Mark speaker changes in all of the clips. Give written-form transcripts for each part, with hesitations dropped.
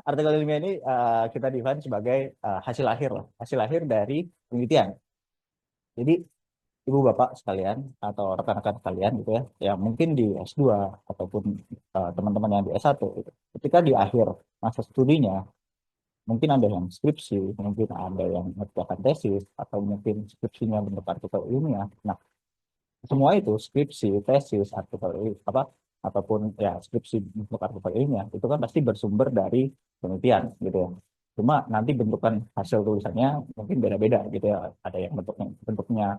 Speaker 1: artikel ilmiah ini kita define sebagai hasil akhir lah, hasil akhir dari penelitian. Jadi ibu bapak sekalian atau rekan-rekan sekalian gitu ya, yang mungkin di S2 ataupun teman-teman yang di S1 gitu. Ketika di akhir masa studinya, mungkin ada yang skripsi, mungkin ada yang mengerjakan tesis, atau mungkin skripsinya bentuk artikel ilmiah. Nah, semua itu skripsi, tesis, artikel apa ataupun ya skripsi bentuk artikel ilmiah itu kan pasti bersumber dari penelitian gitu ya. Cuma nanti bentukan hasil tulisannya mungkin beda-beda gitu ya. Ada yang bentuknya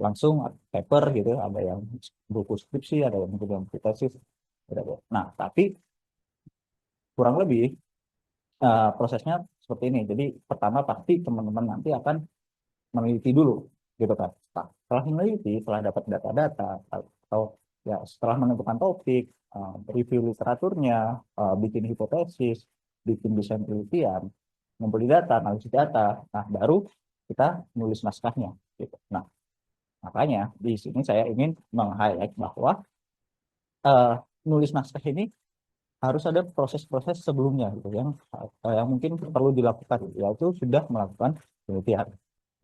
Speaker 1: langsung paper gitu, ada yang buku skripsi, ada yang mungkin yang buku tesis. Beda-beda. Nah, tapi kurang lebih prosesnya seperti ini. Jadi pertama pasti teman-teman nanti akan meneliti dulu gitu kan. Nah, setelah meneliti, setelah dapat data-data atau ya setelah menentukan topik, review literaturnya, bikin hipotesis, bikin desain penelitian, ngumpulin data, analisis data, nah baru kita nulis naskahnya gitu. Nah, makanya di sini saya ingin meng-highlight bahwa uh, nulis naskah ini harus ada proses-proses sebelumnya gitu yang mungkin perlu dilakukan, yaitu sudah melakukan penelitian.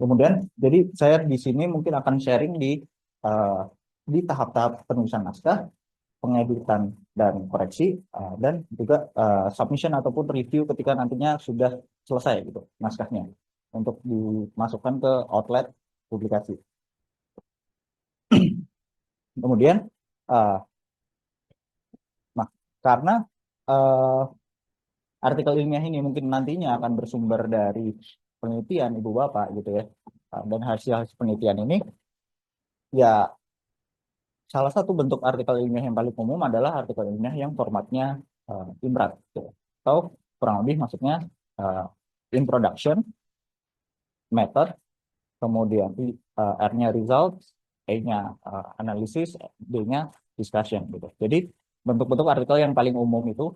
Speaker 1: Kemudian, jadi saya di sini mungkin akan sharing uh, di tahap-tahap penulisan naskah, pengeditan dan koreksi, dan juga submission ataupun review ketika nantinya sudah selesai gitu naskahnya untuk dimasukkan ke outlet publikasi. Kemudian, uh, nah karena uh, artikel ilmiah ini mungkin nantinya akan bersumber dari penelitian ibu bapak gitu ya, dan hasil penelitian ini ya salah satu bentuk artikel ilmiah yang paling umum adalah artikel ilmiah yang formatnya IMRAT gitu. Atau kurang lebih maksudnya uh, introduction, method, kemudian R-nya results, A-nya analysis, D-nya discussion gitu. Jadi bentuk-bentuk artikel yang paling umum itu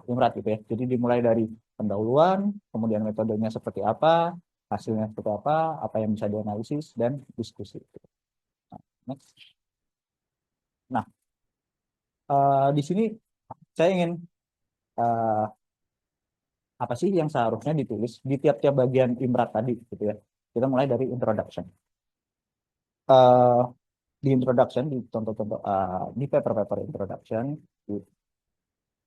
Speaker 1: IMRAT gitu ya. Jadi dimulai dari pendahuluan, kemudian metodenya seperti apa, hasilnya seperti apa yang bisa dianalisis, dan diskusi. Nah, next. Nah, di sini saya ingin uh, apa sih yang seharusnya ditulis di tiap-tiap bagian IMRAT tadi gitu ya. Kita mulai dari introduction. Uh, di introduction, di contoh-contoh di paper-paper introduction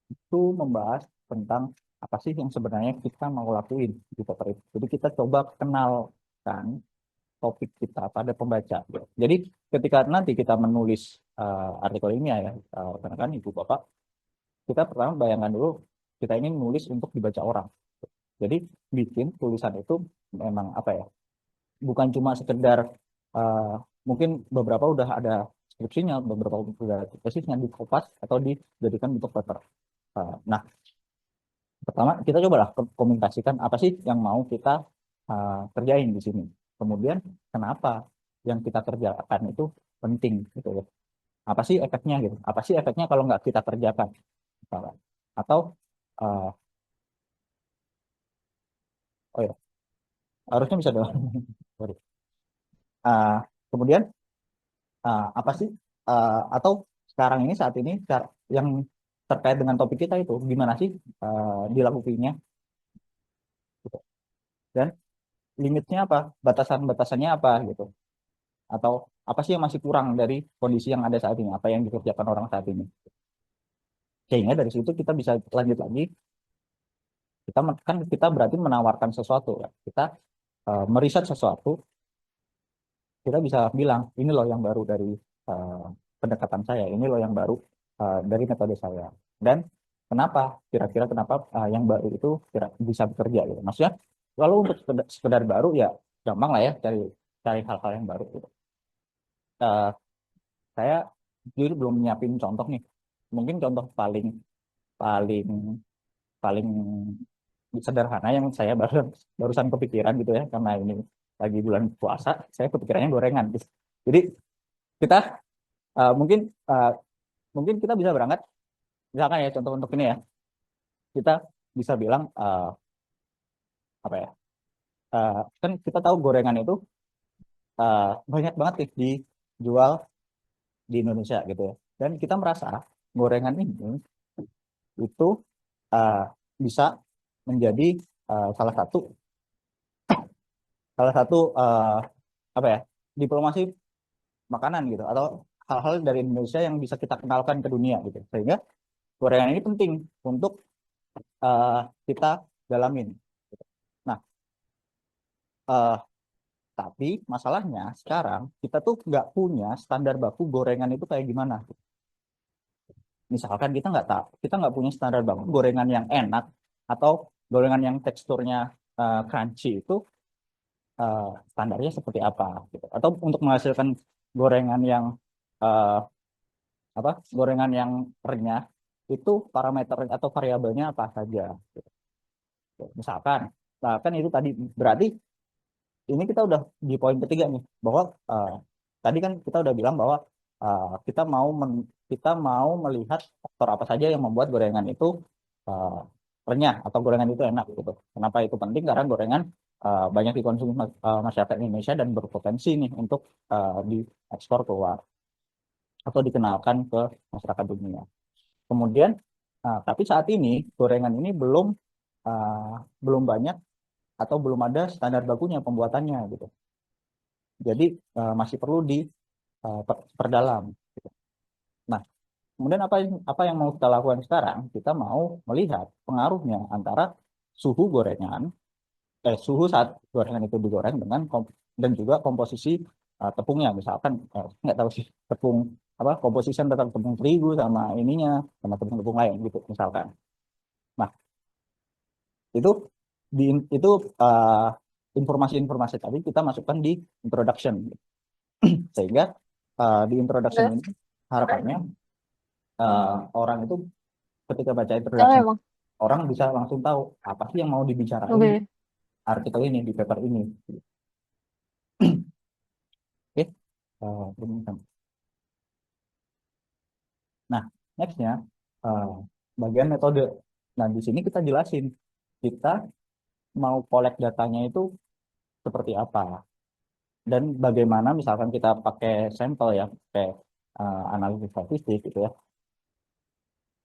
Speaker 1: itu membahas tentang apa sih yang sebenarnya kita mau lakuin di paper itu. Jadi kita coba kenalkan topik kita pada pembaca. Jadi ketika nanti kita menulis artikel ini ya, karena kan ibu bapak, kita pertama bayangkan dulu kita ini nulis untuk dibaca orang. Jadi bikin tulisan itu memang apa ya? Bukan cuma sekedar uh, mungkin beberapa udah ada skripsinya, beberapa udah ada tesisnya di kopas atau dijadikan bentuk paper. Nah, pertama kita cobalah komunikasikan apa sih yang mau kita kerjain di sini. Kemudian kenapa yang kita kerjakan itu penting gitu ya. Apa sih efeknya gitu? Apa sih efeknya kalau nggak kita kerjakan? Misalkan. Atau uh, oh ya, harusnya bisa dong. Sorry. Uh, kemudian apa sih atau sekarang ini saat ini yang terkait dengan topik kita itu gimana sih dilakukannya gitu. Dan limitnya apa, batasan-batasannya apa gitu, atau apa sih yang masih kurang dari kondisi yang ada saat ini, apa yang dikerjakan orang saat ini, sehingga dari situ kita bisa lanjut lagi. Kita kan kita berarti menawarkan sesuatu ya. Kita meriset sesuatu, kita bisa bilang ini loh yang baru dari uh, pendekatan saya, ini loh yang baru dari metode saya, dan kenapa, kira-kira kenapa yang baru itu bisa bekerja gitu. Maksudnya kalau untuk sekedar baru ya gampang lah ya cari cari hal-hal yang baru gitu. Uh, saya jujur belum nyiapin contoh nih. Mungkin contoh paling paling paling sederhana yang saya barusan kepikiran gitu ya, karena ini lagi bulan puasa, saya kepikirannya gorengan gitu. Jadi kita uh, mungkin uh, mungkin kita bisa berangkat, misalkan ya contoh untuk ini ya, kita bisa bilang apa ya, kan kita tahu gorengan itu banyak banget nih dijual di Indonesia gitu ya, dan kita merasa gorengan ini itu bisa menjadi salah satu apa ya, diplomasi makanan gitu, atau hal-hal dari Indonesia yang bisa kita kenalkan ke dunia gitu, sehingga gorengan ini penting untuk uh, kita dalamin. Nah, uh, tapi masalahnya sekarang kita tuh nggak punya standar baku gorengan itu kayak gimana. Misalkan kita nggak punya standar baku gorengan yang enak atau gorengan yang teksturnya crunchy itu standarnya seperti apa gitu. Atau untuk menghasilkan gorengan yang uh, gorengan yang renyah itu parameter atau variabelnya apa saja gitu. Misalkan, nah kan itu tadi berarti ini kita udah di poin ketiga nih, bahwa tadi kan kita udah bilang bahwa kita mau melihat faktor apa saja yang membuat gorengan itu uh, renyah atau gorengan itu enak gitu. Kenapa itu penting? Karena gorengan banyak dikonsumsi masyarakat Indonesia dan berpotensi nih untuk diekspor keluar atau dikenalkan ke masyarakat dunia. Kemudian, tapi saat ini gorengan ini uh, belum banyak atau belum ada standar bakunya pembuatannya gitu. Jadi masih perlu diperdalam. Gitu. Nah, kemudian apa yang mau kita lakukan sekarang? Kita mau melihat pengaruhnya antara suhu gorengan, suhu saat gorengan itu digoreng dan juga komposisi tepungnya. Misalkan nggak tahu sih tepung apa komposisi antara tepung terigu sama ininya sama tepung-tepung lain gitu misalkan. Nah, itu itu uh, informasi-informasi tadi kita masukkan di introduction, sehingga di introduction
Speaker 2: Oke.
Speaker 1: ini harapannya orang itu ketika baca
Speaker 2: Ya
Speaker 1: introduction,
Speaker 2: emang.
Speaker 1: orang bisa langsung tahu apa sih yang mau dibicarain di
Speaker 2: Oke.
Speaker 1: artikel ini, di paper ini. Oke. Ini. Nah, nextnya uh, bagian metode. Nah, di sini kita jelasin kita mau collect datanya itu seperti apa, dan bagaimana misalkan kita pakai sampel ya, pakai analisis statistik gitu ya.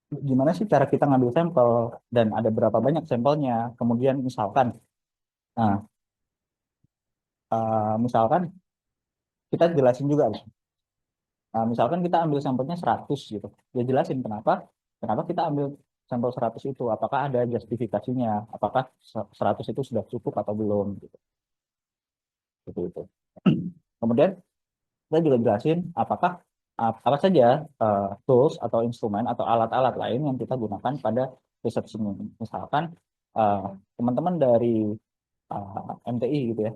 Speaker 1: Gimana sih cara kita ngambil sampel dan ada berapa banyak sampelnya. Kemudian nah, misalkan kita jelasin juga. Misalkan kita ambil sampelnya 100 gitu. Ya jelasin kenapa kita ambil sampel 100 itu. Apakah ada justifikasinya? Apakah 100 itu sudah cukup atau belum gitu. Itu. Kemudian kita juga jelasin apakah apa saja tools atau instrumen atau alat-alat lain yang kita gunakan pada research ini. Misalkan eh, teman-teman dari MTI gitu ya,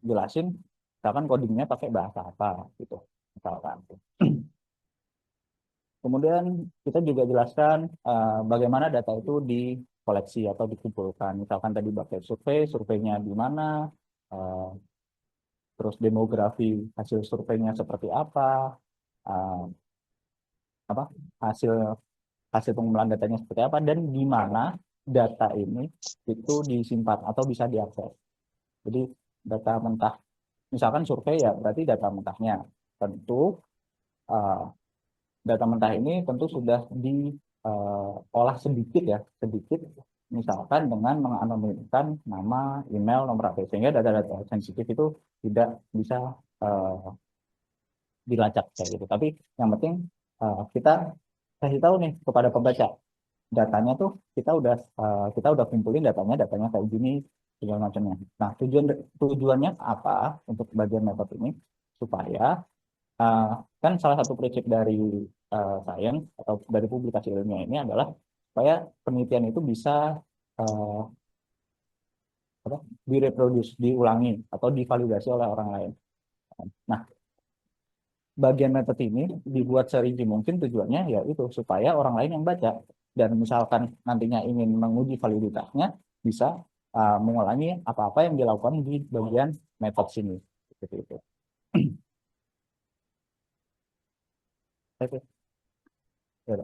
Speaker 1: jelasin misalkan codingnya pakai bahasa apa gitu misalkan. Kemudian kita juga jelaskan bagaimana data itu dikoleksi atau dikumpulkan. Misalkan tadi pakai surveinya di mana, eh, terus demografi hasil surveinya seperti eh, apa hasil hasil pengumpulan datanya seperti apa, dan di mana data ini itu disimpan atau bisa diakses. Jadi data mentah, misalkan survei ya berarti data mentahnya tentu eh, data mentah ini tentu sudah diolah sedikit ya, sedikit misalkan dengan menganonimkan nama, email, nomor HP, sehingga data-data sensitif itu tidak bisa uh, dilacak kayak gitu. Tapi yang penting kita kasih tahu nih kepada pembaca, datanya tuh kita udah kumpulin datanya kayak gini segala macamnya. Nah, tujuannya apa untuk bagian metode ini, supaya uh, kan salah satu prinsip dari sains atau dari publikasi ilmiah ini adalah supaya penelitian itu bisa uh, apa, diulangi atau divalidasi oleh orang lain. Nah, bagian metode ini dibuat serinci mungkin, tujuannya ya itu supaya orang lain yang baca dan misalkan nantinya ingin menguji validitasnya bisa mengulangi apa-apa yang dilakukan di bagian metode sini. Seperti itu. Oke. Ya,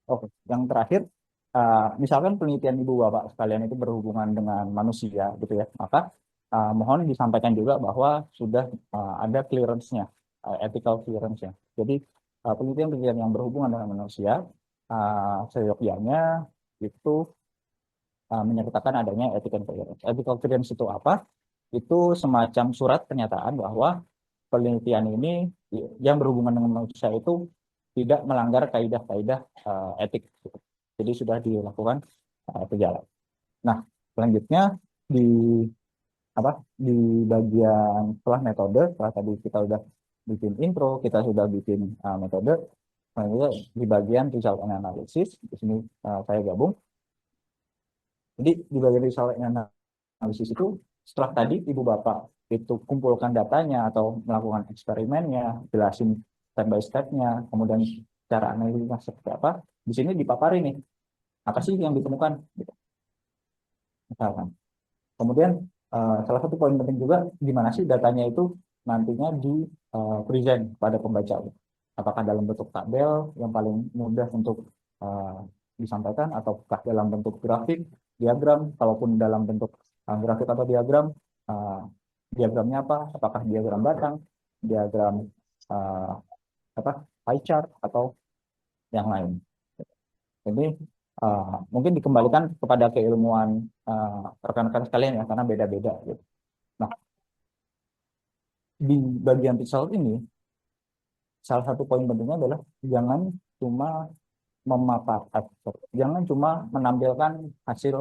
Speaker 1: oke, yang terakhir, misalkan penelitian Ibu Bapak sekalian itu berhubungan dengan manusia gitu ya, maka mohon disampaikan juga bahwa sudah ada clearance-nya, ethical clearance-nya. Jadi penelitian-penelitian yang berhubungan dengan manusia seyogyanya itu menyertakan adanya ethical clearance. Ethical clearance itu apa? Itu semacam surat pernyataan bahwa penelitian ini yang berhubungan dengan manusia itu tidak melanggar kaidah-kaidah etik. Jadi sudah dilakukan berjalan. Nah, selanjutnya di apa di bagian setelah metode, setelah tadi kita sudah bikin intro, kita sudah bikin metode, selanjutnya di bagian result and analysis, di sini saya gabung. Jadi di bagian result and analysis itu setelah tadi ibu bapak itu kumpulkan datanya atau melakukan eksperimennya, jelasin step by stepnya, kemudian cara analisisnya seperti apa, di sini dipaparin nih apa sih yang ditemukan, gitu. Misalkan. Kemudian salah satu poin penting juga gimana sih datanya itu nantinya di present pada pembaca. Apakah dalam bentuk tabel yang paling mudah untuk disampaikan, ataukah dalam bentuk grafik, diagram, kalaupun dalam bentuk grafik atau diagram, uh, diagramnya apa? Apakah diagram batang, diagram uh, apa pie chart atau yang lain. Jadi mungkin dikembalikan kepada keilmuan rekan-rekan sekalian ya, karena beda-beda gitu. Nah, di bagian result ini, salah satu poin pentingnya adalah jangan cuma memaparkan, jangan cuma menampilkan hasil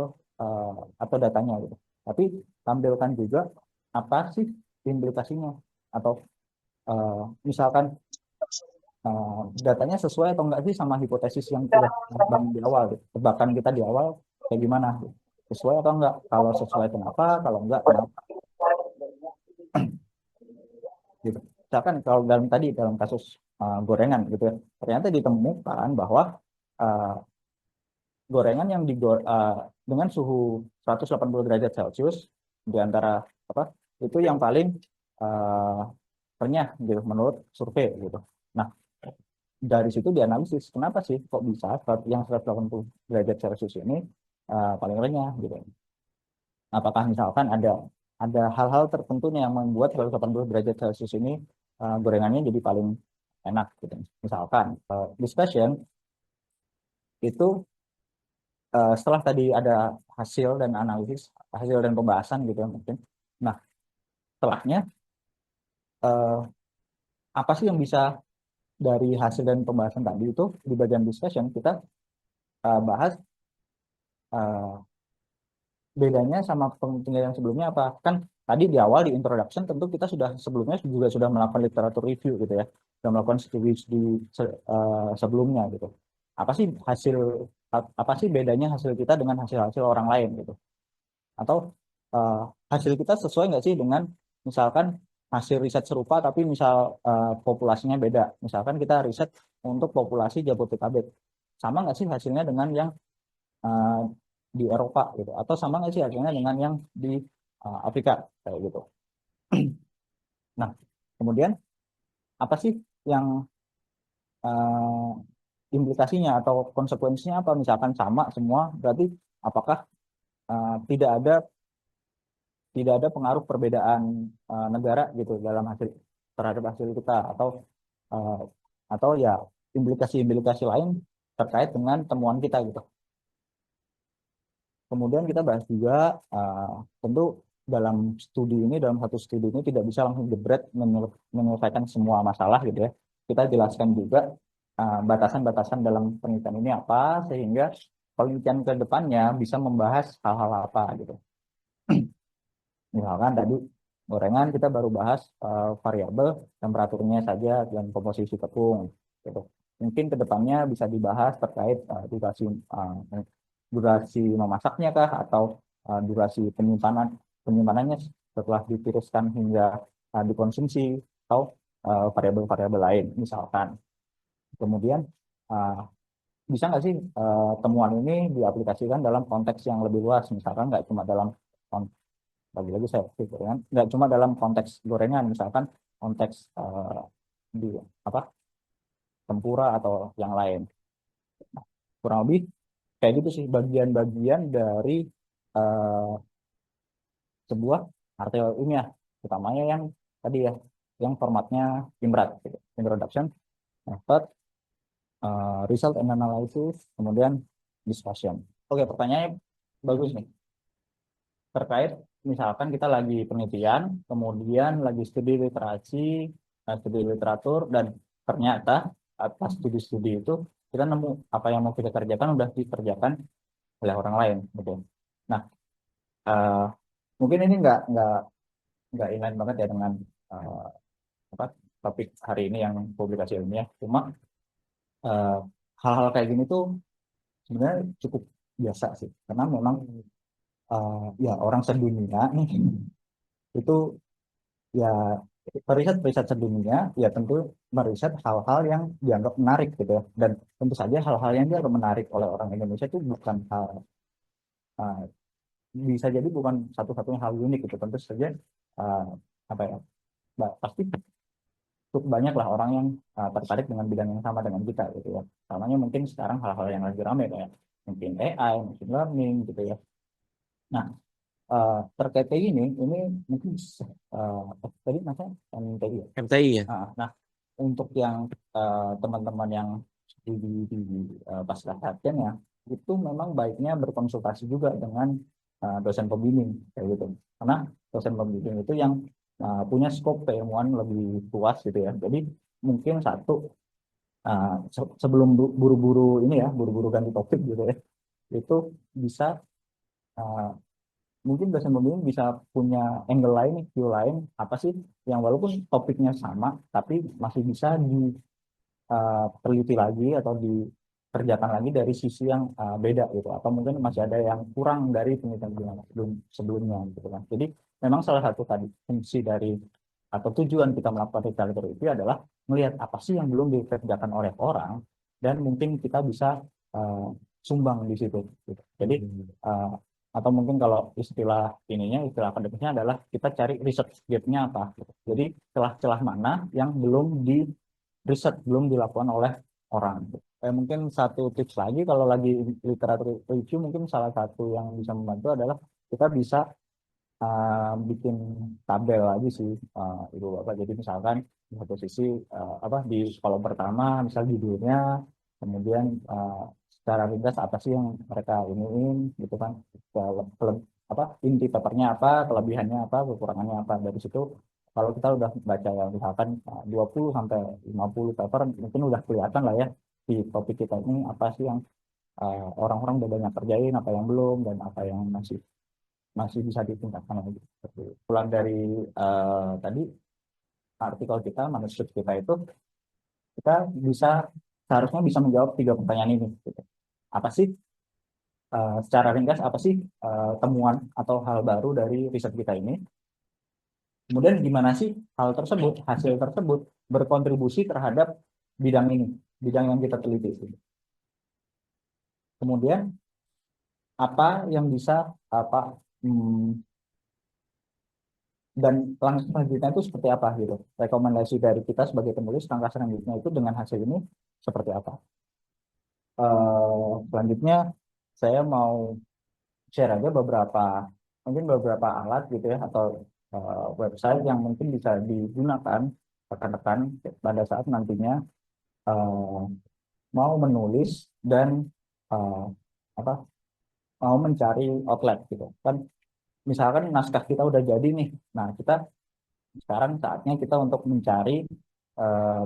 Speaker 1: atau datanya gitu, tapi tampilkan juga apa sih implikasinya, atau misalkan datanya sesuai atau enggak sih sama hipotesis yang sudah bangun di awal gitu. Tebakan kita di awal kayak gimana gitu. Sesuai atau enggak, kalau sesuai kenapa, kalau enggak kenapa gitu. Misalkan kalau dalam kasus gorengan gitu ya, ternyata ditemukan bahwa uh, gorengan yang dengan suhu 180 derajat Celcius di antara apa itu yang paling uh, renyah gitu menurut survei gitu. Nah, dari situ dianalisis kenapa sih kok bisa yang 180 derajat Celcius ini paling renyah gitu. Apakah misalkan ada hal-hal tertentu nih yang membuat 180 derajat Celcius ini gorengannya jadi paling enak gitu. Misalkan discussion itu setelah tadi ada hasil dan analisis, hasil dan pembahasan gitu ya mungkin. Nah, setelahnya apa sih yang bisa dari hasil dan pembahasan tadi itu di bagian discussion kita bahas bedanya sama penelitian sebelumnya apa. Kan tadi di awal di introduction tentu kita sebelumnya juga sudah melakukan literatur review gitu ya, sudah melakukan studi sebelumnya gitu. Apa sih apa sih bedanya hasil kita dengan hasil-hasil orang lain gitu, atau uh, hasil kita sesuai nggak sih dengan misalkan hasil riset serupa tapi misal populasinya beda, misalkan kita riset untuk populasi Jabodetabek, sama nggak sih hasilnya dengan yang uh, di Eropa gitu, atau sama nggak sih hasilnya dengan yang di Afrika kayak gitu. Nah, kemudian apa sih yang uh, implikasinya atau konsekuensinya apa, misalkan sama semua berarti apakah tidak ada pengaruh perbedaan negara gitu dalam hasil terhadap hasil kita, uh, atau ya implikasi-implikasi lain terkait dengan temuan kita gitu. Kemudian kita bahas juga tentu dalam satu studi ini tidak bisa langsung jebret menyelesaikan semua masalah gitu ya. Kita jelaskan juga batasan-batasan dalam penelitian ini apa, sehingga penelitian ke depannya bisa membahas hal-hal apa gitu. Misalkan tadi gorengan kita baru bahas variabel temperaturnya saja dan komposisi tepung gitu. Mungkin ke depannya bisa dibahas terkait durasi memasaknya kah, atau durasi penyimpanannya setelah ditiruskan hingga dikonsumsi, atau variabel-variabel lain misalkan. Kemudian uh, bisa nggak sih temuan ini diaplikasikan dalam konteks yang lebih luas, misalkan nggak cuma dalam lagi-lagi saya pikir kan nggak cuma dalam konteks gorengan, misalkan konteks di apa tempura atau yang lain. Nah, kurang lebih kayak gitu sih bagian-bagian dari uh, sebuah artikel ilmiah, utamanya yang tadi ya, yang formatnya IMRAD gitu. Introduction, Method, result and analysis, kemudian discussion. Oke, pertanyaannya bagus nih. Terkait misalkan kita lagi penelitian, kemudian lagi studi literasi, studi literatur, dan ternyata atas studi-studi itu kita nemu apa yang mau kita kerjakan udah dikerjakan oleh orang lain, gitu. Nah, eh, mungkin ini nggak inline banget ya dengan eh, apa topik hari ini yang publikasi ilmiah. Cuma eh, hal-hal kayak gini tuh sebenarnya cukup biasa sih, karena memang ya orang sedunia nih itu ya periset-periset sedunia ya tentu meriset hal-hal yang dianggap menarik gitu ya. Dan tentu saja hal-hal yang dianggap menarik oleh orang Indonesia itu bukan hal uh, bisa jadi bukan satu-satunya hal unik gitu. Tentu saja uh, apa ya pasti cukup banyak lah orang yang tertarik dengan bidang yang sama dengan kita gitu ya. Namanya mungkin sekarang hal-hal yang lagi ramai kayak mungkin AI, machine learning gitu ya. Nah, terkait kayak gini, ini mungkin tadi masa MTI ya?
Speaker 2: MTI ya.
Speaker 1: Nah, untuk yang teman-teman yang di pasca sarjana ya, itu memang baiknya berkonsultasi juga dengan dosen pembimbing kayak gitu. Karena dosen pembimbing itu yang punya skop keilmuan lebih luas gitu ya. Jadi mungkin satu sebelum buru-buru ini ya, buru-buru ganti topik gitu ya, itu bisa uh, mungkin dosen pembimbing bisa punya angle lain, view lain, apa sih yang walaupun topiknya sama, tapi masih bisa diteliti lagi atau dikerjakan lagi dari sisi yang beda gitu, atau mungkin masih ada yang kurang dari penelitian sebelumnya gitu kan. Jadi memang salah satu tadi fungsi dari atau tujuan kita melakukan research itu adalah melihat apa sih yang belum dikerjakan oleh orang dan mungkin kita bisa uh, sumbang di situ gitu. Jadi uh, atau mungkin kalau istilah ininya, istilah akademiknya adalah kita cari research gap-nya apa gitu. Jadi celah-celah mana yang belum di riset, belum dilakukan oleh orang gitu. Mungkin satu tips lagi kalau lagi literatur review, mungkin salah satu yang bisa membantu adalah kita bisa bikin tabel lagi sih, Ibu Bapak. Jadi misalkan di satu sisi apa di kolom pertama misal judulnya, kemudian secara ringkas apa sih yang mereka iniin gitu kan, apa inti papernya apa, kelebihannya apa, kekurangannya apa. Dari situ kalau kita udah baca yang misalkan 20 sampai 50 paper, mungkin udah kelihatan lah ya di topik kita ini apa sih yang orang-orang udah banyak kerjain, apa yang belum, dan apa yang masih masih bisa ditingkatkan lagi. Pulang dari tadi artikel kita, manuskrip kita itu, kita bisa seharusnya bisa menjawab tiga pertanyaan ini. Gitu. Apa sih secara ringkas apa sih temuan atau hal baru dari riset kita ini? Kemudian gimana sih hal tersebut, hasil tersebut berkontribusi terhadap bidang ini, bidang yang kita teliti. Kemudian apa yang bisa apa hmm, dan langkah selanjutnya itu seperti apa gitu. Rekomendasi dari kita sebagai penulis langkah selanjutnya itu dengan hasil ini seperti apa. Selanjutnya saya mau share aja beberapa mungkin beberapa alat gitu ya atau website yang mungkin bisa digunakan rekan-rekan pada saat nantinya uh, mau menulis dan uh, apa mau mencari outlet gitu kan. Misalkan naskah kita udah jadi nih, nah kita sekarang saatnya kita untuk mencari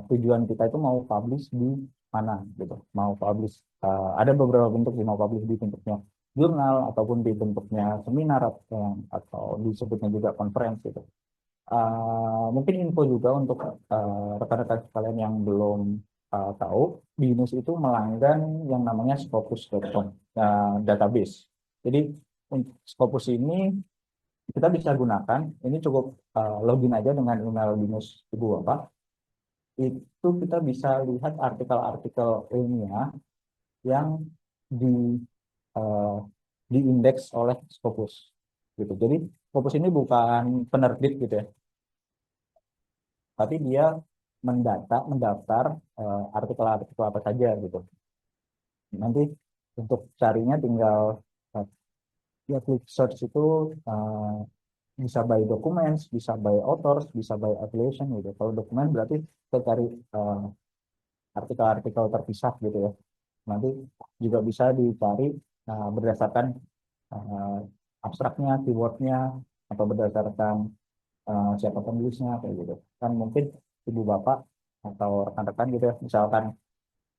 Speaker 1: tujuan kita itu mau publish di mana gitu. Mau publish ada beberapa bentuk sih, mau publish di bentuknya jurnal ataupun di bentuknya seminar atau disebutnya juga conference gitu. Mungkin info juga untuk rekan-rekan sekalian yang belum tahu, BINUS itu melanggan yang namanya Scopus.com database. Jadi Scopus ini kita bisa gunakan, ini cukup login aja dengan email BINUS Ibu Bapak, itu kita bisa lihat artikel-artikel ilmiah yang di uh, diindeks oleh Scopus gitu. Jadi Scopus ini bukan penerbit gitu ya, tapi dia mendaftar artikel-artikel apa saja gitu. Nanti untuk carinya tinggal uh, ya klik search itu bisa by documents, bisa by authors, bisa by affiliation gitu. Kalau dokumen berarti kita cari uh, artikel-artikel terpisah gitu ya. Nanti juga bisa dicari berdasarkan uh, abstraknya, keywordnya, atau berdasarkan siapa penulisnya kayak gitu. Kan mungkin ibu bapak atau rekan-rekan gitu ya, misalkan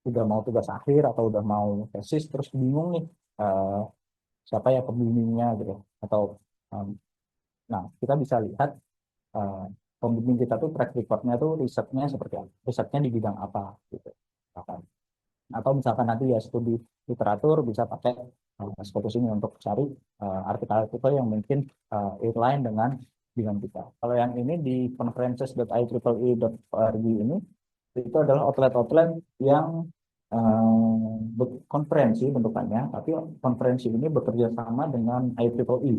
Speaker 1: udah mau tugas akhir atau udah mau tesis terus bingung nih uh, siapa ya pembimbingnya gitu. Atau um, nah kita bisa lihat uh, pembimbing kita tuh track recordnya tuh risetnya seperti apa, risetnya di bidang apa gitu. Atau misalkan nanti ya studi literatur bisa pakai Scopus ini untuk cari artikel-artikel yang mungkin inline dengan kita. Kalau yang ini di conferences.ieee.org ini itu adalah outlet-outlet yang konferensi bentukannya, tapi konferensi ini bekerja sama dengan IEEE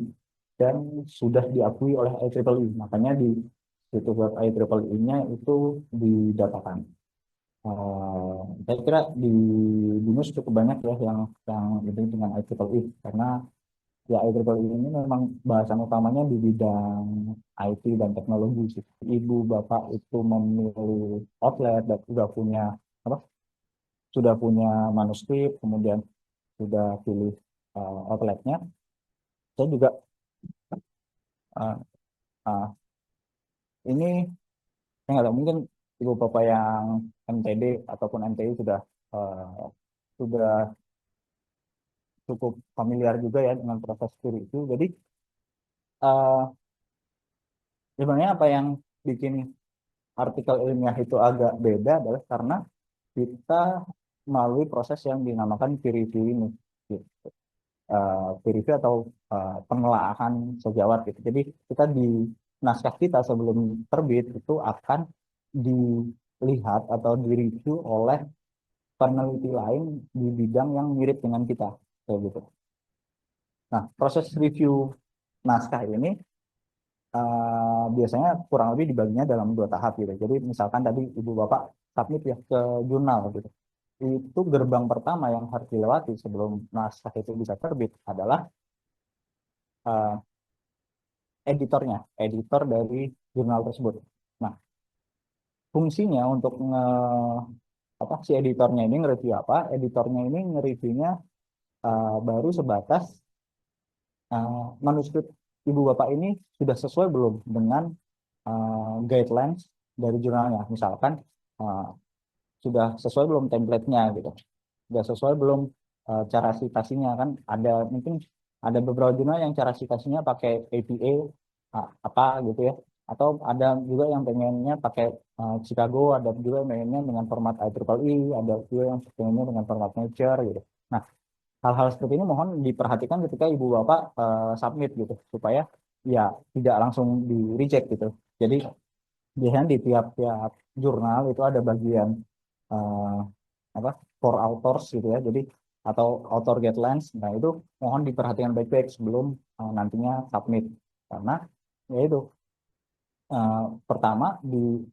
Speaker 1: dan sudah diakui oleh IEEE. Makanya di situs web IEEE-nya itu didatakan. Saya kira di Binus cukup banyak ya yang ini dengan IEEE karena ya IEEE ini memang bahasan utamanya di bidang IT dan teknologi sih. Ibu bapak itu memilih outlet dan apa? Sudah punya manuskrip, kemudian sudah pilih outletnya. Saya juga uh, uh, ini saya nggak tahu mungkin ibu bapak yang MTD ataupun MTI sudah cukup familiar juga ya dengan proses peer review. Jadi uh, sebenarnya apa yang bikin artikel ilmiah itu agak beda adalah karena kita melalui proses yang dinamakan peer review ini, gitu. Peer review atau penelaahan sejawat gitu. Jadi kita di naskah kita sebelum terbit itu akan dilihat atau direview oleh peneliti lain di bidang yang mirip dengan kita, kayak gitu. Nah, proses review naskah ini biasanya kurang lebih dibaginya dalam 2 tahap gitu. Jadi misalkan tadi ibu bapak submit ya ke jurnal gitu. Itu gerbang pertama yang harus dilewati sebelum naskah itu bisa terbit adalah uh, editornya, editor dari jurnal tersebut. Nah, fungsinya untuk apa si editornya ini nge-review apa? Editornya ini nge-reviewnya baru sebatas manuskrip ibu bapak ini sudah sesuai belum dengan guidelines dari jurnalnya. Misalkan uh, sudah sesuai belum template-nya gitu. Sudah sesuai belum cara citasinya kan mungkin ada beberapa jurnal yang cara citasinya pakai APA apa gitu ya. Atau ada juga yang pengennya pakai Chicago, ada juga yang pengennya dengan format IEEE, ada juga yang pengennya dengan format Nature gitu. Nah, hal-hal seperti ini mohon diperhatikan ketika ibu bapak submit gitu supaya ya tidak langsung di reject gitu. Jadi biasanya di tiap-tiap jurnal itu ada bagian eh, apa for authors gitu ya. Jadi atau author guidelines. Nah, itu mohon diperhatikan baik-baik sebelum nantinya submit. Karena ya itu pertama di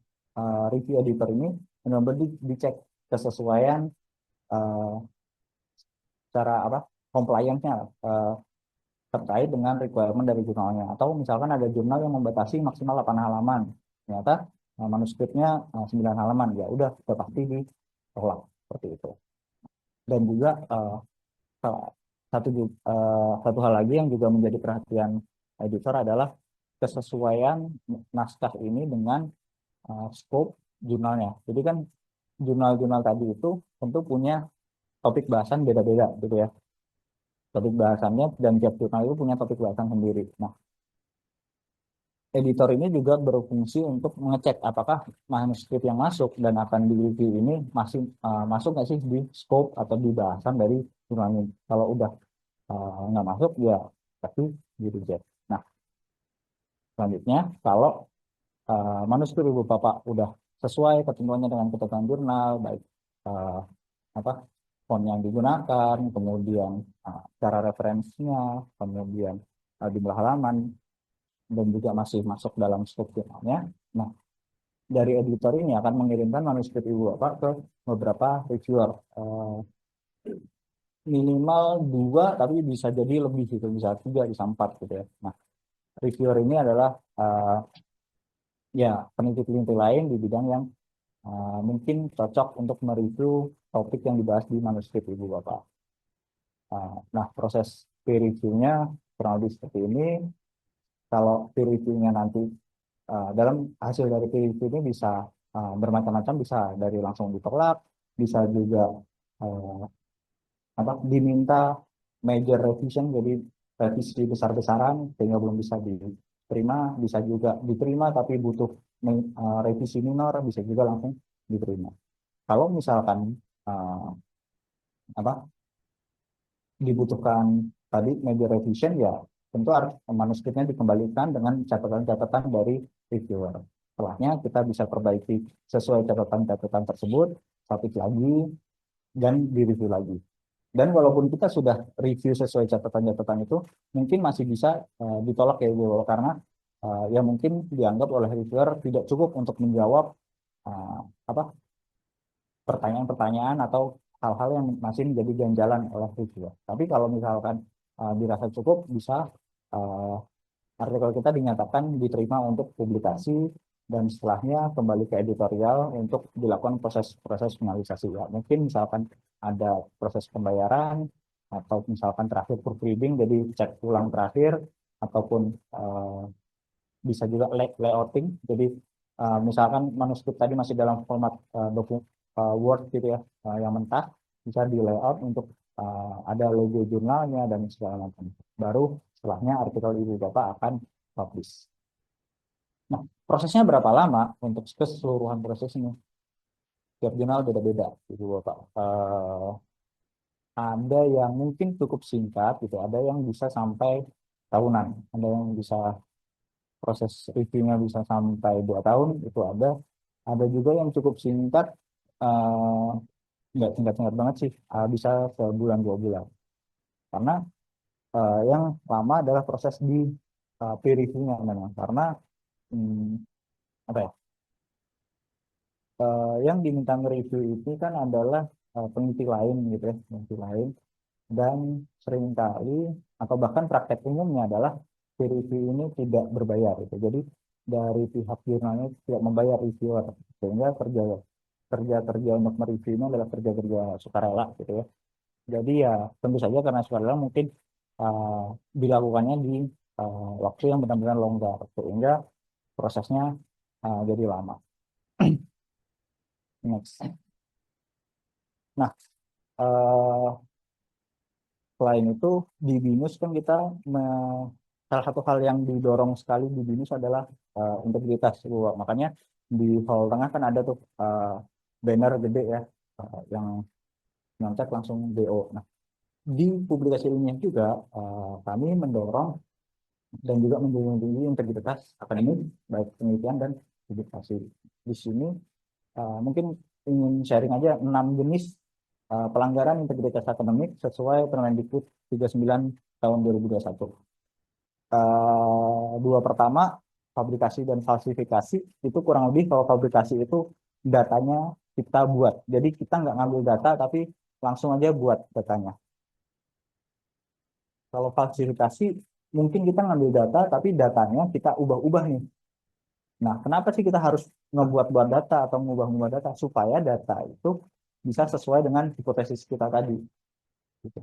Speaker 1: review editor ini benar-benar dicek kesesuaian eh, cara apa compliance-nya terkait dengan requirement dari jurnalnya. Atau misalkan ada jurnal yang membatasi maksimal 8 halaman. Ternyata manuskripnya 9 halaman. Ya udah, sudah pasti ditolak. Seperti itu. Dan juga satu hal lagi yang juga menjadi perhatian editor adalah kesesuaian naskah ini dengan scope jurnalnya. Jadi kan jurnal-jurnal tadi itu tentu punya topik bahasan beda-beda gitu ya. Topik bahasannya dan tiap jurnal itu punya topik bahasan sendiri. Nah, editor ini juga berfungsi untuk mengecek apakah manuskrip yang masuk dan akan di-review ini masih masuk nggak sih di scope atau di bahasan dari jurnal ini. Kalau udah nggak masuk ya pasti di reject. Nah, selanjutnya kalau manuskrip ibu bapak udah sesuai ketentuannya dengan ketentuan jurnal, baik uh, apa font yang digunakan, kemudian cara referensinya, kemudian jumlah halaman, dan juga masih masuk dalam scope jurnalnya. Nah, dari editor ini akan mengirimkan manuskrip ibu bapak ke beberapa reviewer. Minimal 2, tapi bisa jadi lebih gitu, bisa 3, bisa 4 gitu ya. Nah, reviewer ini adalah ya peneliti-peneliti lain di bidang yang mungkin cocok untuk mereview topik yang dibahas di manuskrip Ibu Bapak. Nah, proses peer review-nya kurang lebih seperti ini. Kalau peer review-nya nanti dalam hasil dari peer review ini bisa bermacam-macam, bisa dari langsung ditolak, bisa juga uh, apa diminta major revision, jadi revisi besar-besaran sehingga belum bisa diterima, bisa juga diterima tapi butuh revisi minor, bisa juga langsung diterima. Kalau misalkan uh, apa dibutuhkan tadi major revision, ya tentu harus manuskripnya dikembalikan dengan catatan-catatan dari reviewer. Setelahnya kita bisa perbaiki sesuai catatan-catatan tersebut, topik lagi, dan direview lagi. Dan walaupun kita sudah review sesuai catatan-catatan itu, mungkin masih bisa ditolak ya Bu, karena ya mungkin dianggap oleh reviewer tidak cukup untuk menjawab uh, apa pertanyaan-pertanyaan atau hal-hal yang masih menjadi ganjalan oleh reviewer. Tapi kalau misalkan dirasa cukup, bisa uh, artikel kita dinyatakan diterima untuk publikasi dan setelahnya kembali ke editorial untuk dilakukan proses-proses finalisasi. Ya, mungkin misalkan ada proses pembayaran atau misalkan terakhir proofreading, jadi cek ulang terakhir, ataupun bisa juga layouting. Jadi misalkan manuskrip tadi masih dalam format Word gitu ya, yang mentah, bisa di layout untuk ada logo jurnalnya dan segala macam. Baru setelahnya artikel Ibu Bapak akan publish. Nah, prosesnya berapa lama untuk keseluruhan proses ini? Tiap jurnal beda-beda, Ibu Bapak. Ada yang mungkin cukup singkat gitu, ada yang bisa sampai tahunan, ada yang bisa proses reviewnya bisa sampai 2 tahun, itu ada juga yang cukup singkat, eh, nggak singkat-singkat banget sih, bisa sebulan 2 bulan. Karena yang lama adalah proses di peer review-nya memang, karena hmm, apa ya, yang diminta nge-review itu kan adalah peneliti lain gitu ya, peneliti lain, dan seringkali atau bahkan praktek umumnya adalah peer review ini tidak berbayar gitu. Jadi dari pihak jurnalnya tidak membayar reviewer, sehingga kerja-kerja untuk mereview ini adalah kerja-kerja sukarela gitu ya. Jadi ya tentu saja karena sukarela mungkin uh, dilakukannya di waktu yang benar-benar longgar, sehingga prosesnya jadi lama. Next. Nah, uh, selain itu di BINUS kan kita salah satu hal yang didorong sekali di BINUS adalah integritas. Makanya di hall tengah kan ada tuh banner gede ya, yang nyontek langsung DO. Nah, di publikasi ilmiah juga kami mendorong dan juga menjunjung integritas akademik, baik penelitian dan publikasi. Di sini mungkin ingin sharing aja 6 jenis pelanggaran integritas akademik sesuai Permendikbud 39 tahun 2021. Dua pertama, fabrikasi dan falsifikasi. Itu kurang lebih kalau fabrikasi itu datanya kita buat. Jadi kita nggak ngambil data tapi langsung aja buat datanya. Kalau falsifikasi mungkin kita ngambil data tapi datanya kita ubah-ubah nih. Nah, kenapa sih kita harus ngebuat-buat data atau mengubah-ubah data supaya data itu bisa sesuai dengan hipotesis kita tadi, gitu.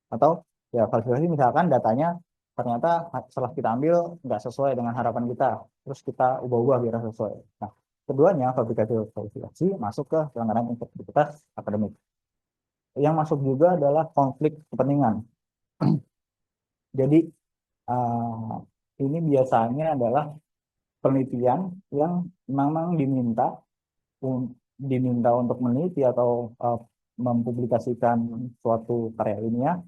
Speaker 1: Atau ya falsifikasi misalkan datanya ternyata setelah kita ambil nggak sesuai dengan harapan kita, terus kita ubah-ubah biar sesuai. Nah, keduanya fabrikasi dan falsifikasi masuk ke pelanggaran integritas akademik. Yang masuk juga adalah konflik kepentingan. Jadi uh, ini biasanya adalah penelitian yang memang diminta untuk meneliti atau mempublikasikan suatu karya ilmiah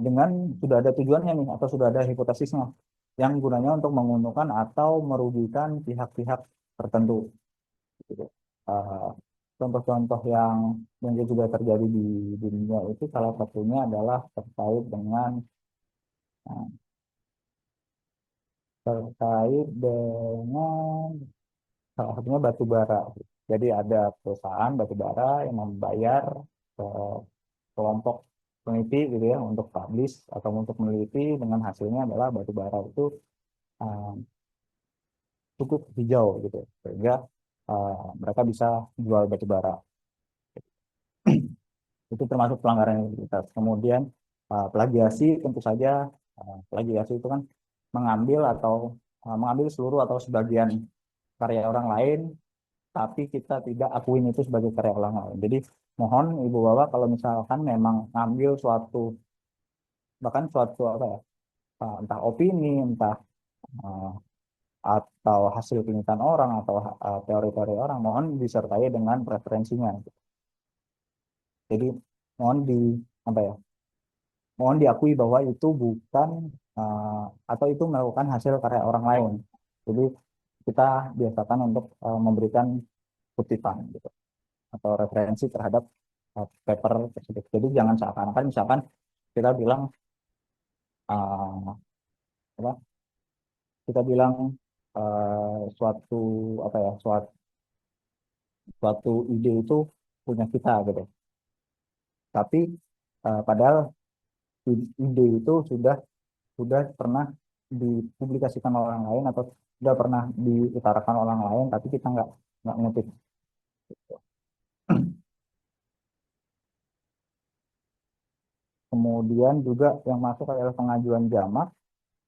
Speaker 1: dengan sudah ada tujuannya nih atau sudah ada hipotesisnya yang gunanya untuk menguntungkan atau merugikan pihak-pihak tertentu, gitu. Uh, Contoh-contoh yang juga terjadi di dunia itu salah satunya adalah uh, terkait dengan salah satunya batu bara. Jadi ada perusahaan batu bara yang membayar ke kelompok peneliti gitu ya untuk publish atau untuk meneliti, dengan hasilnya adalah batu bara itu uh, cukup hijau gitu. Sehingga mereka bisa jual batu bara. Itu termasuk pelanggaran integritas. Kemudian plagiasi tentu saja, plagiasi itu kan mengambil atau mengambil seluruh atau sebagian karya orang lain, tapi kita tidak akuin itu sebagai karya orang lain. Jadi mohon Ibu Bapak kalau misalkan memang ngambil suatu, bahkan suatu apa ya, entah opini, entah uh, atau hasil penelitian orang atau teori-teori orang, mohon disertai dengan referensinya. Jadi mohon di apa ya, mohon diakui bahwa itu bukan uh, atau itu melakukan hasil karya orang lain. Jadi kita biasakan untuk memberikan kutipan gitu atau referensi terhadap paper tersebut. Jadi jangan seakan-akan misalkan kita bilang uh, apa? Kita bilang suatu apa ya, suatu ide itu punya kita gitu. Tapi padahal ide itu sudah pernah dipublikasikan oleh orang lain atau sudah pernah diutarakan orang lain, tapi kita nggak ngutip. Kemudian juga yang masuk adalah pengajuan jamak.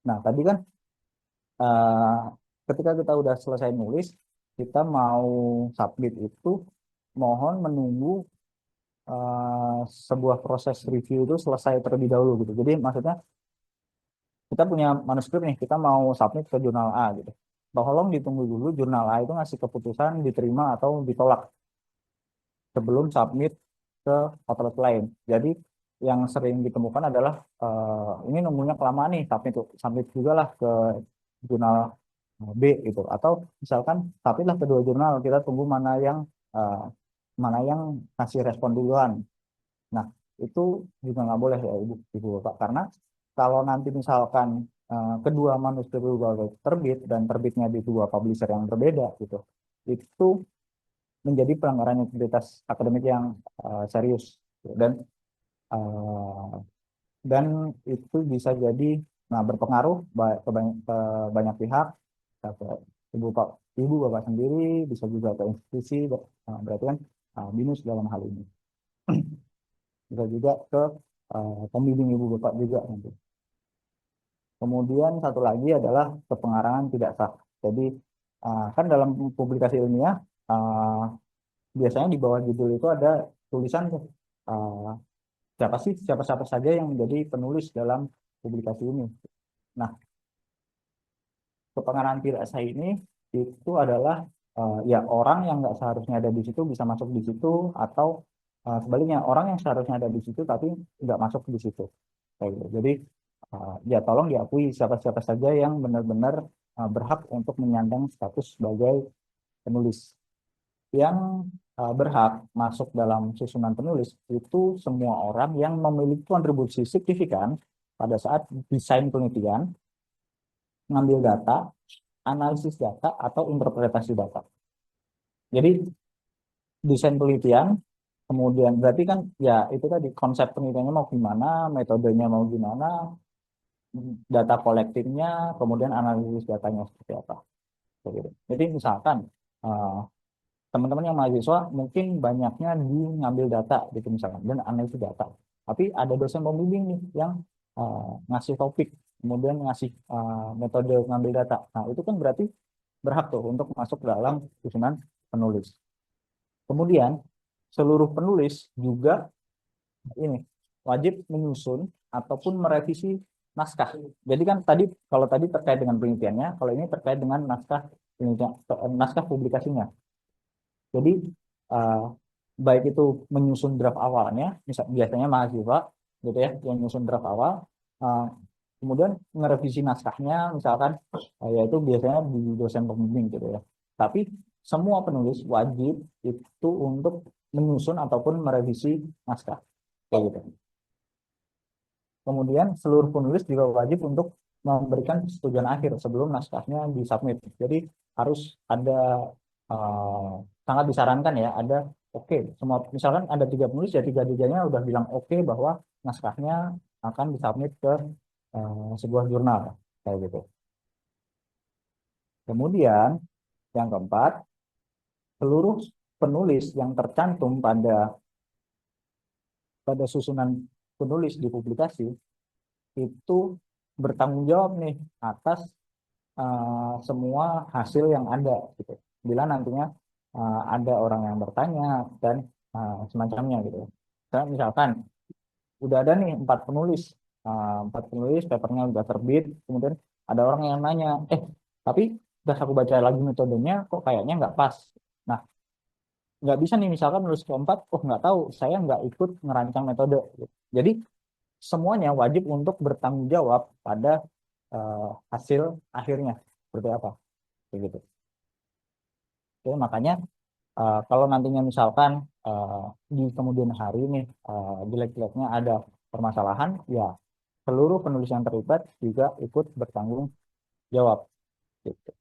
Speaker 1: Nah, tadi kan eh, ketika kita udah selesai nulis, kita mau submit itu, mohon menunggu sebuah proses review itu selesai terlebih dahulu gitu. Jadi maksudnya kita punya manuskrip nih, kita mau submit ke jurnal A gitu. Tolong ditunggu dulu jurnal A itu ngasih keputusan diterima atau ditolak sebelum submit ke outlet lain. Jadi yang sering ditemukan adalah ini nunggunya kelamaan nih, submit juga lah ke jurnal B gitu. Atau misalkan submitlah kedua jurnal, kita tunggu uh, mana yang kasih respon duluan. Nah, itu juga nggak boleh ya Ibu Bapak, karena kalau nanti misalkan kedua manuskrip Ibu Bapak terbit dan terbitnya di dua publisher yang berbeda gitu, itu menjadi pelanggaran integritas akademik yang serius. Dan uh, dan itu bisa jadi berpengaruh ke banyak pihak, ke Ibu Bapak, Ibu Bapak sendiri, bisa juga ke institusi, berarti kan BINUS dalam hal ini. Bisa juga ke pembimbing Ibu Bapak juga nanti. Kemudian satu lagi adalah kepengarangan tidak sah. Jadi kan dalam publikasi ilmiah uh, biasanya di bawah judul itu ada tulisan tuh, uh, siapa-siapa saja yang menjadi penulis dalam publikasi ini. Nah, kepengarangan tidak sah ini itu adalah ya orang yang nggak seharusnya ada di situ bisa masuk di situ, atau sebaliknya orang yang seharusnya ada di situ tapi nggak masuk di situ. Kayak gitu. Jadi ya tolong diakui siapa-siapa saja yang benar-benar berhak untuk menyandang status sebagai penulis. Yang berhak masuk dalam susunan penulis itu semua orang yang memiliki kontribusi signifikan pada saat desain penelitian, mengambil data, analisis data, atau interpretasi data. Jadi desain penelitian, kemudian berarti kan ya itu tadi konsep penelitiannya mau gimana, metodenya mau gimana, data kolektifnya, kemudian analisis datanya seperti apa. Begitu. Jadi misalkan uh, teman-teman yang mahasiswa mungkin banyaknya di ngambil data gitu misalkan dan analisis data. Tapi ada dosen pembimbing nih yang ngasih topik, kemudian ngasih metode ngambil data. Nah, itu kan berarti berhak tuh untuk masuk dalam susunan penulis. Kemudian seluruh penulis juga ini wajib menyusun ataupun merevisi naskah. Jadi kan tadi kalau tadi terkait dengan penelitiannya, kalau ini terkait dengan naskah penelitian, naskah publikasinya. Jadi uh, baik itu menyusun draft awalnya, biasanya mahasiswa gitu ya, yang menyusun draft awal, uh, kemudian ngerevisi naskahnya, misalkan yaitu biasanya di dosen pembimbing gitu ya. Tapi semua penulis wajib itu untuk menyusun ataupun merevisi naskah, kayak gitu. Kemudian seluruh penulis juga wajib untuk memberikan persetujuan akhir sebelum naskahnya disubmit. Jadi harus ada sangat disarankan ya ada oke semua, misalkan ada tiga penulis ya tiga-tiganya udah bilang oke bahwa naskahnya akan disubmit ke sebuah jurnal kayak gitu. Kemudian yang keempat, seluruh penulis yang tercantum pada susunan penulis di publikasi itu bertanggung jawab nih atas semua hasil yang ada gitu. Bila nantinya ada orang yang bertanya dan semacamnya gitu. Misalkan udah ada nih empat penulis papernya udah terbit, kemudian ada orang yang nanya, tapi pas aku baca lagi metodenya kok kayaknya nggak pas. Nah, nggak bisa nih misalkan nulis keempat, oh nggak tahu, saya nggak ikut ngerancang metode. Jadi semuanya wajib untuk bertanggung jawab pada hasil akhirnya seperti apa, kayak gitu. Oke, makanya kalau nantinya misalkan di kemudian hari ini jelek-jeleknya ada permasalahan, ya seluruh penulis yang terlibat juga ikut bertanggung jawab. Gitu.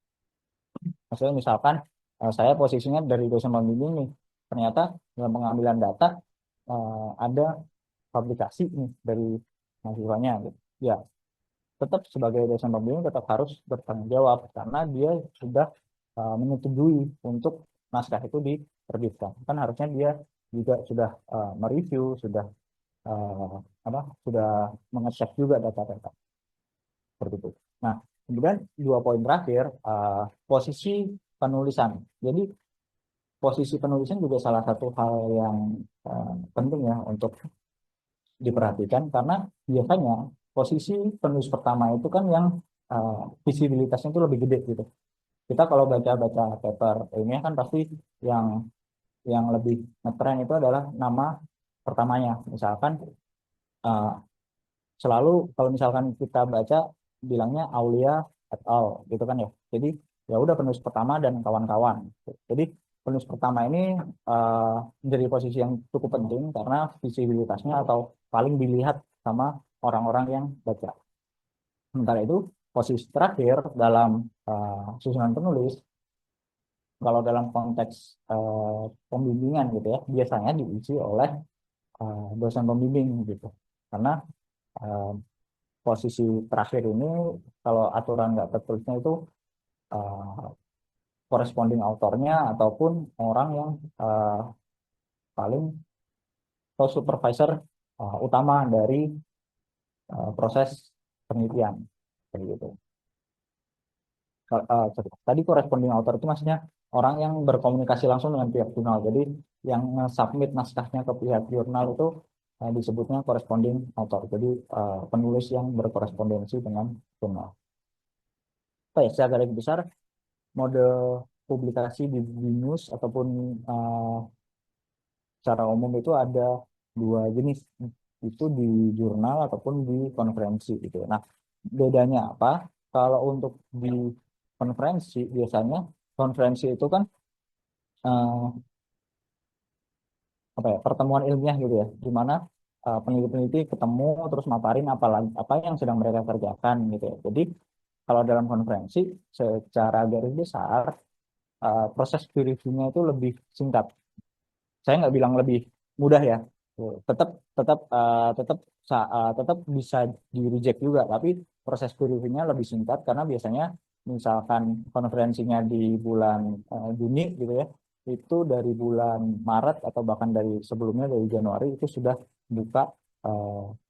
Speaker 1: Maksudnya misalkan saya posisinya dari dosen pembimbing nih, ternyata dalam pengambilan data ada publikasi nih dari mahasiswanya gitu. Ya, tetap sebagai dosen pembimbing tetap harus bertanggung jawab karena dia sudah menyetujui untuk naskah itu diterbitkan. Kan harusnya dia juga sudah mereview, sudah uh, sudah mengecek juga data-data seperti itu. Nah, kemudian dua poin terakhir, posisi penulisan. Jadi posisi penulisan juga salah satu hal yang penting ya untuk diperhatikan karena biasanya posisi penulis pertama itu kan yang visibilitasnya itu lebih gede gitu. Kita kalau baca-baca paper ini kan pasti yang lebih ngetren itu adalah nama pertamanya. Misalkan uh, selalu kalau misalkan kita baca bilangnya Aulia et al. Gitu kan ya. Jadi ya udah penulis pertama dan kawan-kawan. Jadi penulis pertama ini menjadi posisi yang cukup penting karena visibilitasnya atau paling dilihat sama orang-orang yang baca. Sementara itu posisi terakhir dalam susunan penulis kalau dalam konteks pembimbingan gitu ya biasanya diisi oleh dosen pembimbing gitu karena uh, posisi terakhir ini kalau aturan nggak tertulisnya itu uh, corresponding autornya ataupun orang yang uh, paling atau supervisor utama dari proses penelitian kayak gitu. Tadi corresponding author itu maksudnya orang yang berkomunikasi langsung dengan pihak jurnal. Jadi yang submit naskahnya ke pihak jurnal itu disebutnya corresponding author. Jadi penulis yang berkorespondensi dengan jurnal. Oke, secara garis besar mode publikasi di Binus ataupun secara umum itu ada dua jenis, itu di jurnal ataupun di konferensi gitu. Nah, bedanya apa? Kalau untuk di konferensi biasanya konferensi itu kan eh, apa ya pertemuan ilmiah gitu ya, di mana peneliti-peneliti ketemu terus maparin apa yang sedang mereka kerjakan gitu ya. Jadi kalau dalam konferensi secara garis besar proses peer review-nya itu lebih singkat. Saya nggak bilang lebih mudah ya. Tetap tetap tetap bisa di reject juga, tapi proses peer review-nya lebih singkat karena biasanya misalkan konferensinya di bulan Juni gitu ya, itu dari bulan Maret atau bahkan dari sebelumnya dari Januari itu sudah buka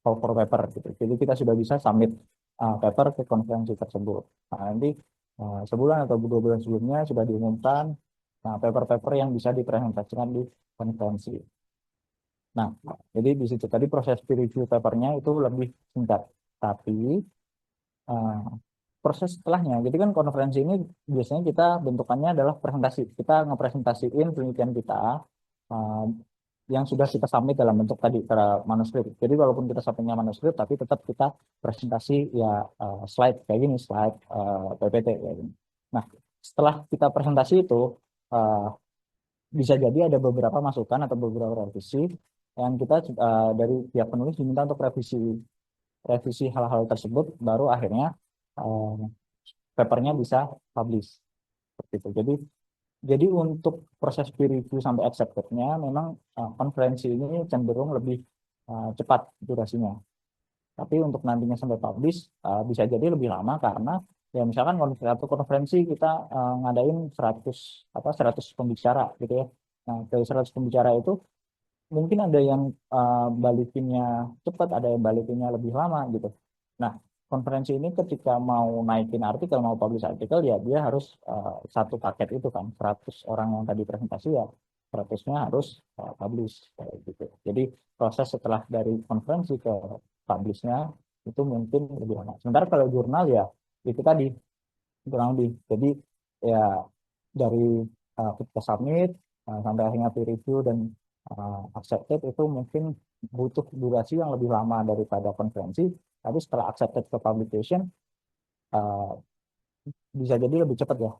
Speaker 1: call for paper gitu. Jadi kita sudah bisa submit paper ke konferensi tersebut. Nah, nanti sebulan atau 2 bulan sebelumnya sudah diumumkan paper-paper yang bisa dipresentasikan di konferensi. Nah, jadi di situ tadi proses peer review papernya itu lebih singkat. Tapi uh, proses setelahnya, jadi kan konferensi ini biasanya kita bentukannya adalah presentasi. Kita ngepresentasiin penelitian kita uh, yang sudah kita submit dalam bentuk tadi manuskrip. Jadi walaupun kita submitnya manuskrip, tapi tetap kita presentasi ya slide kayak gini, slide PPT kayak gini. Nah, setelah kita presentasi itu uh, bisa jadi ada beberapa masukan atau beberapa revisi yang kita dari pihak penulis diminta untuk revisi revisi hal-hal tersebut baru akhirnya uh, papernya bisa publish seperti itu. Jadi untuk proses peer review sampai accepted-nya memang konferensi ini cenderung lebih cepat durasinya. Tapi untuk nantinya sampai publish bisa jadi lebih lama karena Ya misalkan satu konferensi kita ngadain 100 pembicara gitu ya. Nah, dari 100 pembicara itu mungkin ada yang balikinnya cepat, ada yang balikinnya lebih lama gitu. Nah, konferensi ini ketika mau naikin artikel, mau publish artikel ya dia harus satu paket itu kan, 100 orang yang tadi presentasi ya 100-nya harus publish kayak gitu. Jadi proses setelah dari konferensi ke publishnya itu mungkin lebih lama. Sementara kalau jurnal ya itu tadi kurang lebih. Jadi ya dari kita submit sampai akhirnya peer review dan accepted itu mungkin butuh durasi yang lebih lama daripada konferensi. Tapi setelah accepted ke publication uh, bisa jadi lebih cepat ya.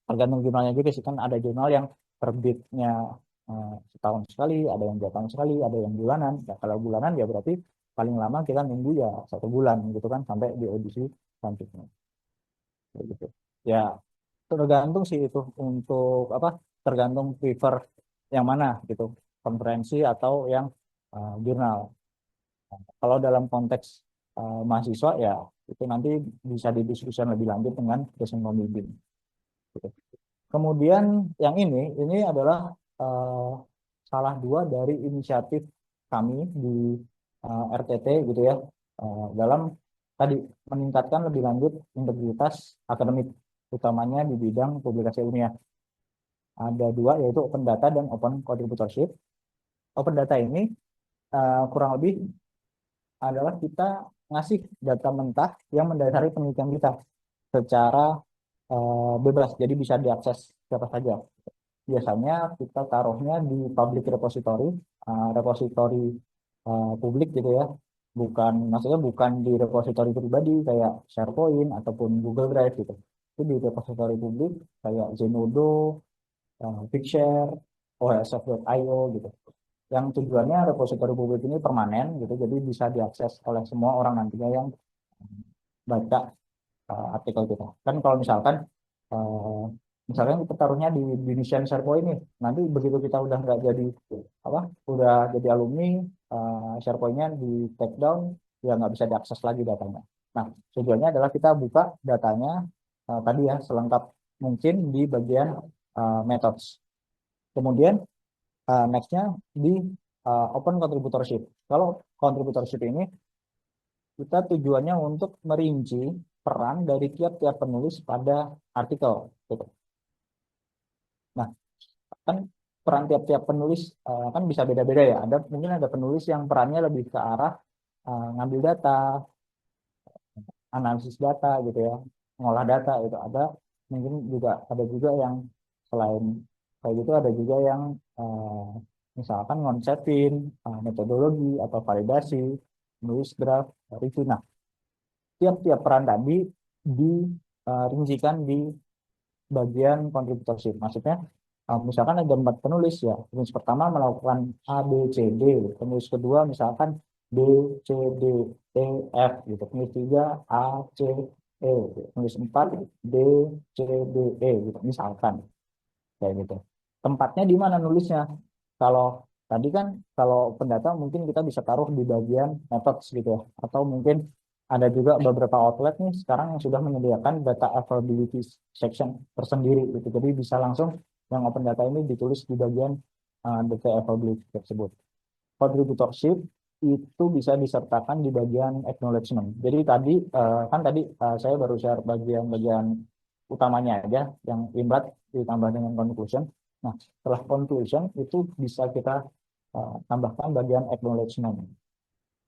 Speaker 1: Tergantung jurnalnya juga sih kan ada jurnal yang terbitnya setahun sekali, ada yang 2 tahun sekali, ada yang bulanan. Ya, kalau bulanan ya berarti paling lama kita nunggu ya 1 bulan gitu kan sampai di edisi selanjutnya. Kayak gitu. Ya tergantung sih itu untuk apa tergantung prefer yang mana gitu konferensi atau yang jurnal. Kalau dalam konteks mahasiswa ya itu nanti bisa didiskusikan lebih lanjut dengan dosen pembimbing gitu. Kemudian yang ini adalah eh, salah dua dari inisiatif kami di RTT gitu ya dalam tadi meningkatkan lebih lanjut integritas akademik utamanya di bidang publikasi ilmiah. Ada dua yaitu open data dan open contributorship. Open data ini kurang lebih adalah kita ngasih data mentah yang mendasari penelitian kita secara bebas, jadi bisa diakses siapa saja. Biasanya kita taruhnya di public repository, repository publik gitu ya. Bukan, maksudnya bukan di repository pribadi kayak SharePoint ataupun Google Drive gitu. Itu di repository publik kayak Zenodo, Figshare, OSF.io gitu. Yang tujuannya repository publik ini permanen gitu, jadi bisa diakses oleh semua orang nantinya yang baca artikel kita. Kan kalau uh, misalkan kita taruhnya di Indonesian SharePoint ini, nanti begitu kita udah nggak jadi apa, udah jadi alumni, SharePoint-nya di take down, ya nggak bisa diakses lagi datanya. Nah, tujuannya adalah kita buka datanya tadi ya selengkap mungkin di bagian methods. Kemudian nextnya di open contributorship. Kalau contributorship ini kita tujuannya untuk merinci peran dari tiap-tiap penulis pada artikel. Gitu. Nah, kan peran tiap-tiap penulis kan bisa beda-beda ya. Ada mungkin ada penulis yang perannya lebih ke arah ngambil data, analisis data gitu ya, ngolah data itu ada. Mungkin juga ada juga yang selain kayak gitu ada juga yang misalkan ngonsepin metodologi atau validasi, nulis draft, review. Nah, tiap-tiap peran tadi dirincikan di bagian contributorship. Maksudnya, misalkan ada 4 penulis ya, penulis pertama melakukan A, B, C, D, penulis kedua misalkan B, C, D, E, F, gitu. Penulis tiga A, C, E, gitu. Penulis empat B, C, D, E, gitu. Misalkan kayak gitu. Tempatnya di mana nulisnya? Kalau tadi kan kalau pendata mungkin kita bisa taruh di bagian methods gitu ya, atau mungkin ada juga beberapa outlet nih sekarang yang sudah menyediakan data availability section tersendiri gitu. Jadi bisa langsung yang open data ini ditulis di bagian data availability tersebut. Contributorship itu bisa disertakan di bagian acknowledgement. Jadi tadi kan tadi saya baru share bagian-bagian utamanya aja yang imbat ditambah dengan conclusion. Nah, setelah conclusion itu bisa kita tambahkan bagian acknowledgement.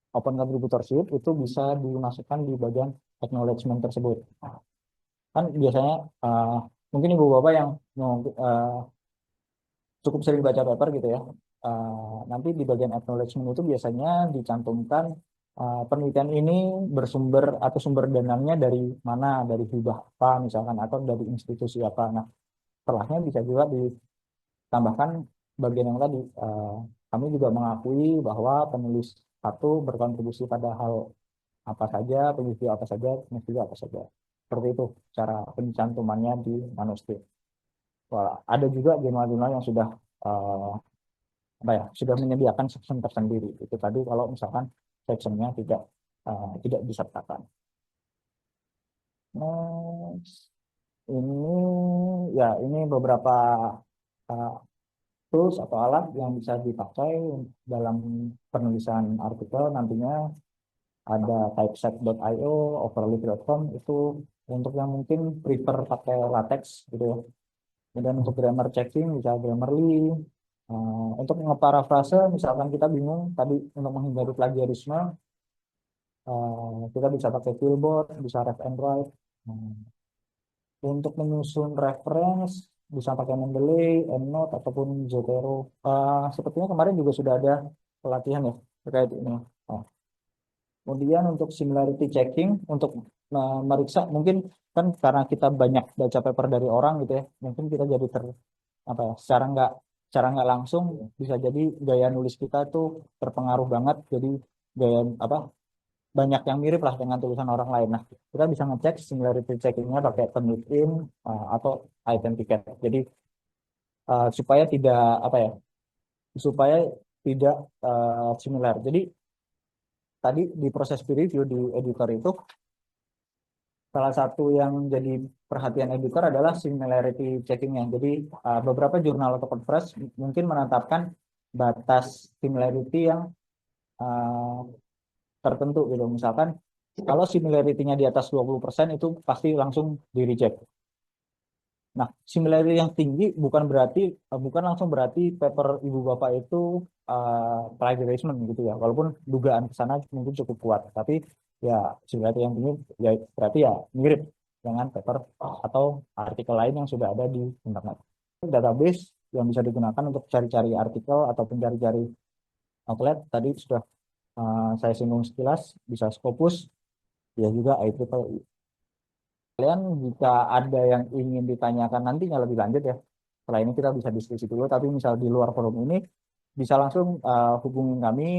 Speaker 1: Open contributorship itu bisa dimasukkan di bagian acknowledgement tersebut. Kan biasanya mungkin ibu bapak yang cukup sering baca paper gitu ya. Nanti di bagian acknowledgement itu biasanya dicantumkan penelitian ini bersumber atau sumber dananya dari mana, dari hibah apa misalkan atau dari institusi apa. Nah, setelahnya bisa juga ditambahkan bagian yang tadi. Kami juga mengakui bahwa penulis satu berkontribusi pada hal apa saja, penulis dua apa saja, penulis tiga apa saja. Seperti itu cara pencantumannya di manuskrip. Wah, ada juga jurnal-jurnal yang sudah uh, apa ya sudah menyediakan section tersendiri. Itu tadi kalau misalkan sectionnya tidak disertakan. Next. Ini ya ini beberapa uh, tools atau alat yang bisa dipakai dalam penulisan artikel nantinya. Ada typeset.io, overleaf.com itu untuk yang mungkin prefer pakai latex gitu ya. Kemudian untuk grammar checking bisa Grammarly. Untuk ngeparafrase misalkan kita bingung tadi untuk menghindari plagiarisme, kita bisa pakai Quillbot, bisa Ref and Write. Untuk menyusun reference bisa pakai Mendeley, EndNote ataupun Zotero. Sepertinya kemarin juga sudah ada pelatihan ya terkait ini. Nah, kemudian untuk similarity checking untuk meriksa mungkin kan karena kita banyak baca paper dari orang gitu ya, mungkin kita jadi apa ya secara nggak langsung bisa jadi gaya nulis kita tuh terpengaruh banget jadi gaya apa banyak yang mirip lah dengan tulisan orang lain. Nah, kita bisa ngecek similarity checkingnya pakai Turnitin atau Itemticket. Jadi supaya tidak apa ya supaya tidak similar. Jadi tadi di proses peer review di editor itu salah satu yang jadi perhatian editor adalah similarity checkingnya. Jadi beberapa jurnal atau conference mungkin menetapkan batas similarity yang uh, tertentu gitu. Misalkan kalau similarity-nya di atas 20% itu pasti langsung di reject. Nah, similarity yang tinggi bukan langsung berarti paper ibu bapak itu plagiarism gitu ya. Walaupun dugaan ke sana mungkin cukup kuat, tapi ya similarity yang tinggi ya berarti ya mirip dengan paper atau artikel lain yang sudah ada di internet. Database yang bisa digunakan untuk cari-cari artikel ataupun cari-cari outlet tadi sudah saya singgung sekilas, bisa Scopus, ya juga IEEE. Kalian jika ada yang ingin ditanyakan nantinya lebih lanjut ya, setelah ini kita bisa diskusi dulu, tapi misal di luar forum ini bisa langsung hubungi kami